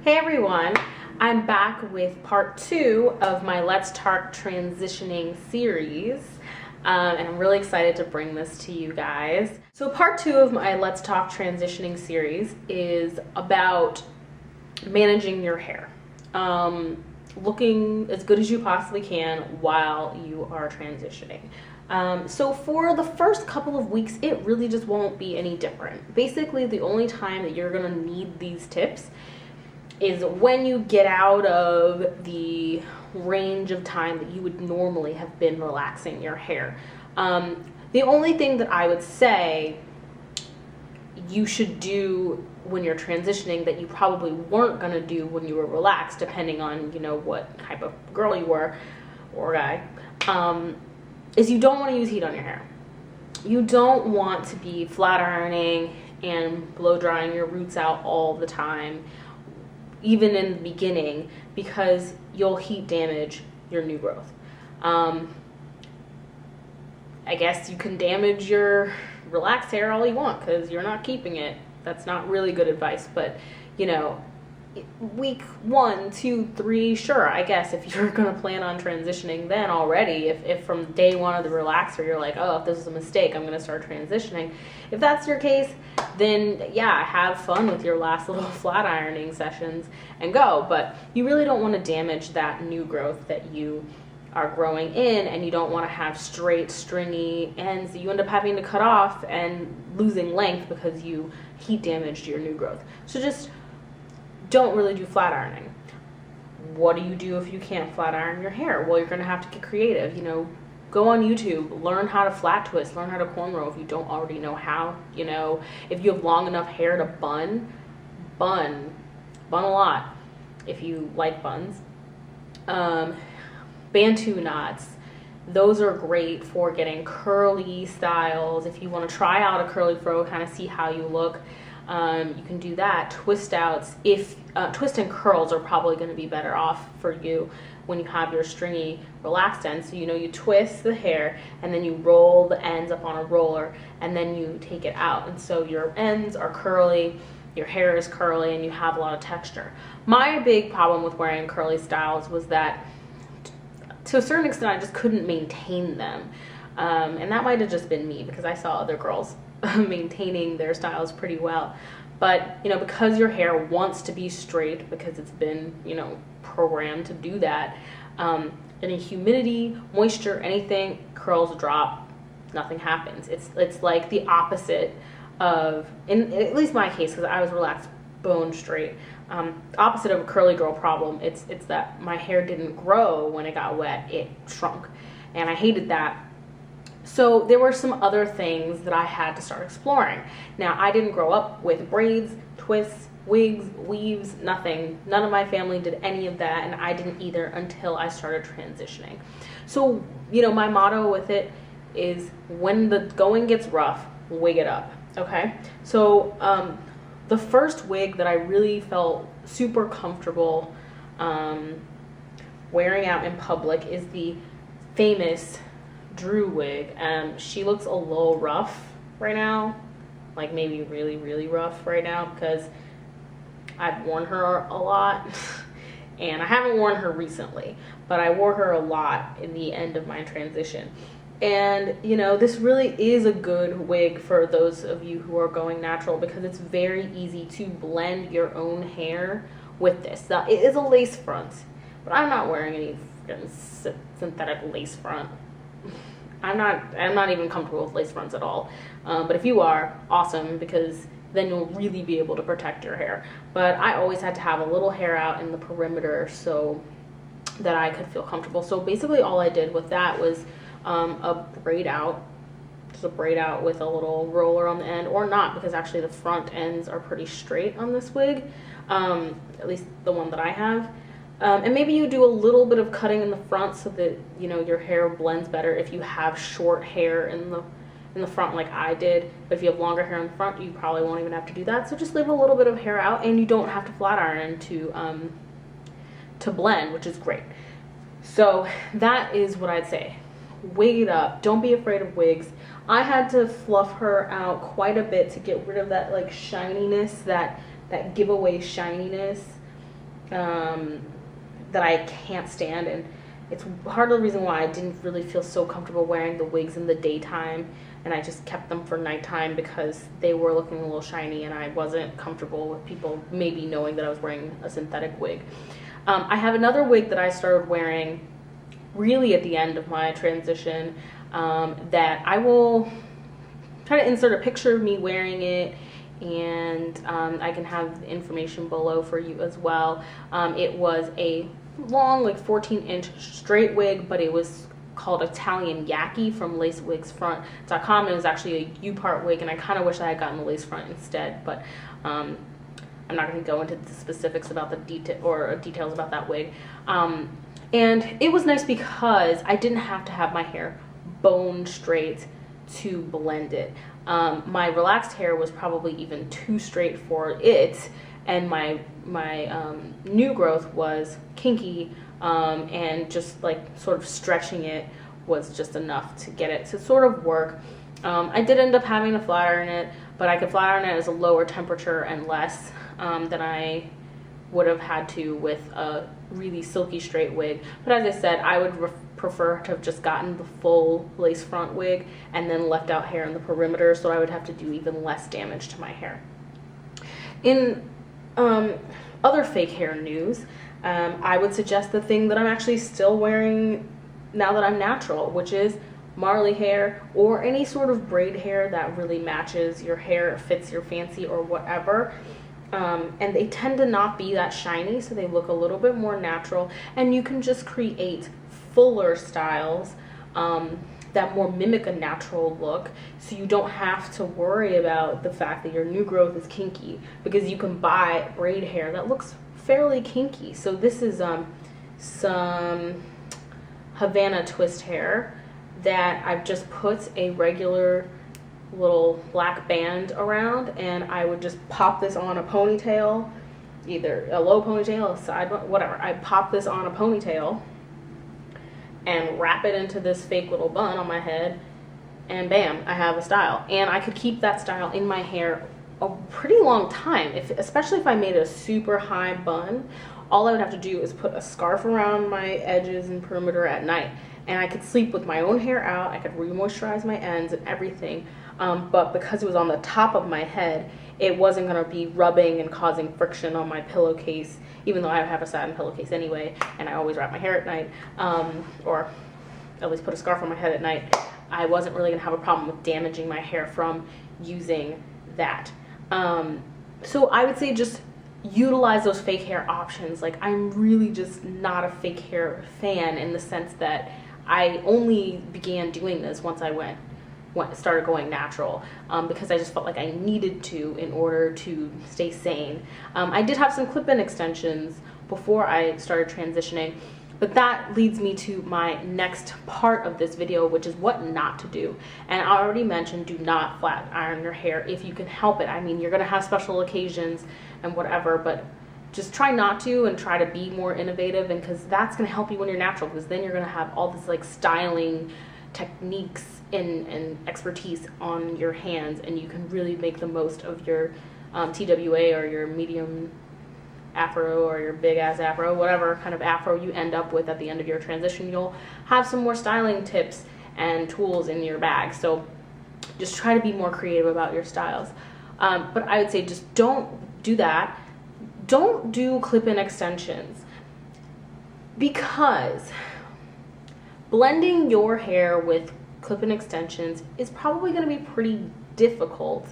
Hey everyone, I'm back with part 2 of my Let's Talk Transitioning series, and I'm really excited to bring this to you guys. So part 2 of my Let's Talk Transitioning series is about managing your hair, looking as good as you possibly can while you are transitioning. So for the first couple of weeks, it really just won't be any different. Basically, the only time that you're gonna need these tips is when you get out of the range of time that you would normally have been relaxing your hair. The only thing that I would say you should do when you're transitioning that you probably weren't going to do when you were relaxed, depending on, what type of girl you were or guy, is you don't want to use heat on your hair. You don't want to be flat ironing and blow drying your roots out all the time, even in the beginning, because you'll heat damage your new growth. I guess you can damage your relaxed hair all you want because you're not keeping it. That's not really good advice, but week 1, 2, 3, sure, I guess if you're gonna plan on transitioning then already, if from day 1 of the relaxer you're like, oh, if this is a mistake, I'm gonna start transitioning. If that's your case, then yeah, have fun with your last little flat ironing sessions and go. But you really don't want to damage that new growth that you are growing in, and you don't want to have straight stringy ends that you end up having to cut off and losing length because you heat damaged your new growth. So just don't really do flat ironing. What do you do if you can't flat iron your hair? Well, you're going to have to get creative. Go on YouTube, learn how to flat twist, learn how to cornrow if you don't already know how. If you have long enough hair to bun a lot if you like buns. Bantu knots, those are great for getting curly styles. If you want to try out a curly fro, kind of see how you look, you can do that. Twist outs, twist and curls are probably going to be better off for you when you have your stringy relaxed ends. So you twist the hair and then you roll the ends up on a roller and then you take it out, and so your ends are curly, your hair is curly, and you have a lot of texture. My big problem with wearing curly styles was that to a certain extent I just couldn't maintain them, and that might have just been me because I saw other girls maintaining their styles pretty well. But because your hair wants to be straight because it's been programmed to do that, any humidity, moisture, anything, curls drop, nothing happens. It's like the opposite of, in at least my case, because I was relaxed bone straight, opposite of a curly girl problem. It's that my hair didn't grow when it got wet, it shrunk, and I hated that. So there were some other things that I had to start exploring. Now, I didn't grow up with braids, twists, wigs, weaves, nothing. None of my family did any of that, and I didn't either until I started transitioning. So, my motto with it is, when the going gets rough, wig it up, okay? So, the first wig that I really felt super comfortable wearing out in public is the famous Drew wig. She looks a little rough right now, like maybe really, really rough right now, because I've worn her a lot and I haven't worn her recently, but I wore her a lot in the end of my transition. And this really is a good wig for those of you who are going natural, because it's very easy to blend your own hair with this. Now, it is a lace front, but I'm not wearing any synthetic lace front. I'm not even comfortable with lace fronts at all. But if you are, awesome, because then you'll really be able to protect your hair. But I always had to have a little hair out in the perimeter so that I could feel comfortable. So basically all I did with that was a braid out, just a braid out with a little roller on the end, or not, because actually the front ends are pretty straight on this wig, at least the one that I have. And maybe you do a little bit of cutting in the front so that your hair blends better if you have short hair in the front like I did. But if you have longer hair in the front, you probably won't even have to do that. So just leave a little bit of hair out, and you don't have to flat iron to blend, which is great. So that is what I'd say. Wig it up. Don't be afraid of wigs. I had to fluff her out quite a bit to get rid of that like shininess, that giveaway shininess that I can't stand, and it's part of the reason why I didn't really feel so comfortable wearing the wigs in the daytime, and I just kept them for nighttime because they were looking a little shiny and I wasn't comfortable with people maybe knowing that I was wearing a synthetic wig. I have another wig that I started wearing really at the end of my transition, that I will try to insert a picture of me wearing it, and I can have information below for you as well. It was a long, like 14-inch straight wig, but it was called Italian Yaki from lacewigsfront.com. It was actually a U-part wig, and I kind of wish I had gotten the lace front instead, but I'm not going to go into the specifics about the details about that wig. And it was nice because I didn't have to have my hair bone straight to blend it. My relaxed hair was probably even too straight for it, and my new growth was kinky, and just like sort of stretching it was just enough to get it to sort of work. I did end up having to flat iron it, but I could flat iron it as a lower temperature and less than I would have had to with a really silky straight wig. But as I said, I would prefer to have just gotten the full lace front wig and then left out hair in the perimeter, so I would have to do even less damage to my hair. In other fake hair news, I would suggest the thing that I'm actually still wearing now that I'm natural, which is Marley hair or any sort of braid hair that really matches your hair, fits your fancy or whatever. And they tend to not be that shiny, so they look a little bit more natural, and you can just create fuller styles that more mimic a natural look, so you don't have to worry about the fact that your new growth is kinky, because you can buy braid hair that looks fairly kinky. So this is some Havana twist hair that I've just put a regular little black band around, and I would just pop this on a ponytail, either a low ponytail, a side, whatever. I pop this on a ponytail and wrap it into this fake little bun on my head, and bam, I have a style. And I could keep that style in my hair a pretty long time, especially if I made a super high bun. All I would have to do is put a scarf around my edges and perimeter at night, and I could sleep with my own hair out. I could re-moisturize my ends and everything. But because it was on the top of my head, it wasn't going to be rubbing and causing friction on my pillowcase, even though I have a satin pillowcase anyway, and I always wrap my hair at night, or at least put a scarf on my head at night. I wasn't really going to have a problem with damaging my hair from using that. So I would say just utilize those fake hair options. Like, I'm really just not a fake hair fan, in the sense that I only began doing this once I started going natural, because I just felt like I needed to in order to stay sane. I did have some clip-in extensions before I started transitioning, but that leads me to my next part of this video, which is what not to do. And I already mentioned, do not flat iron your hair if you can help it. I mean, you're gonna have special occasions and whatever, but just try not to, and try to be more innovative, and because that's gonna help you when you're natural, because then you're gonna have all this like styling techniques and expertise on your hands, and you can really make the most of your TWA, or your medium afro, or your big ass afro, whatever kind of afro you end up with at the end of your transition. You'll have some more styling tips and tools in your bag, so just try to be more creative about your styles. But I would say just don't do that. Don't do clip-in extensions, because blending your hair with clip-in extensions is probably going to be pretty difficult,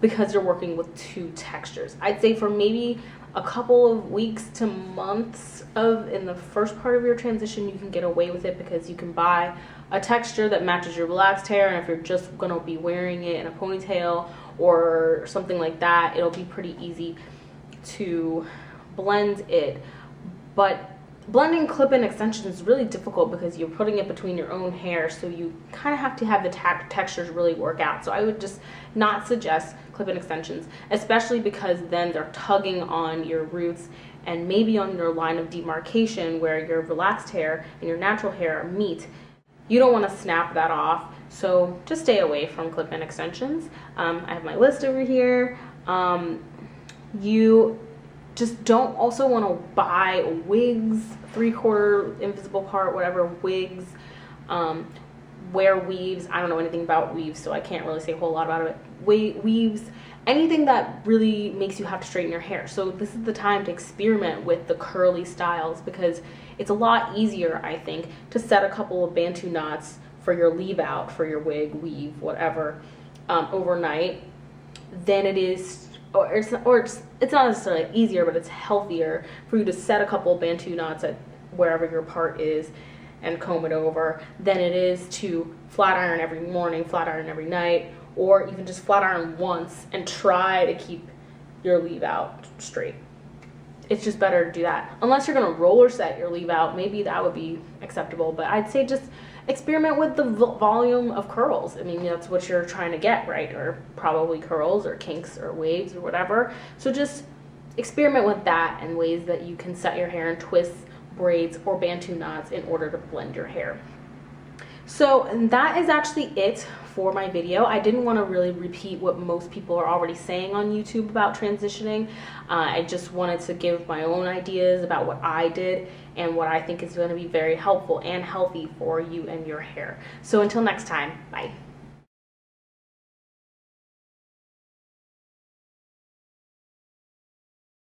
because you're working with two textures. I'd say for maybe a couple of weeks to months in the first part of your transition, you can get away with it, because you can buy a texture that matches your relaxed hair, and if you're just going to be wearing it in a ponytail or something like that, it'll be pretty easy to blend it. But blending clip-in extensions is really difficult, because you're putting it between your own hair, so you kind of have to have the textures really work out. So I would just not suggest clip-in extensions, especially because then they're tugging on your roots and maybe on your line of demarcation where your relaxed hair and your natural hair meet. You don't want to snap that off, so just stay away from clip-in extensions. I have my list over here. You just don't also want to buy wigs, 3/4 invisible part, whatever, wigs, wear weaves. I don't know anything about weaves, so I can't really say a whole lot about it. Weaves, anything that really makes you have to straighten your hair. So this is the time to experiment with the curly styles, because it's a lot easier, I think, to set a couple of Bantu knots for your leave out, for your wig, weave, whatever, overnight, than it is, or it's not necessarily easier, but it's healthier for you to set a couple of Bantu knots at wherever your part is and comb it over, than it is to flat iron every morning, flat iron every night, or even just flat iron once and try to keep your leave out straight. It's just better to do that. Unless you're gonna roller set your leave out, maybe that would be acceptable, but I'd say just experiment with the volume of curls. I mean, that's what you're trying to get, right? Or probably curls or kinks or waves or whatever. So just experiment with that and ways that you can set your hair in twists, braids, or Bantu knots in order to blend your hair. So that is actually it for my video. I didn't want to really repeat what most people are already saying on YouTube about transitioning. I just wanted to give my own ideas about what I did and what I think is going to be very helpful and healthy for you and your hair. So until next time, bye.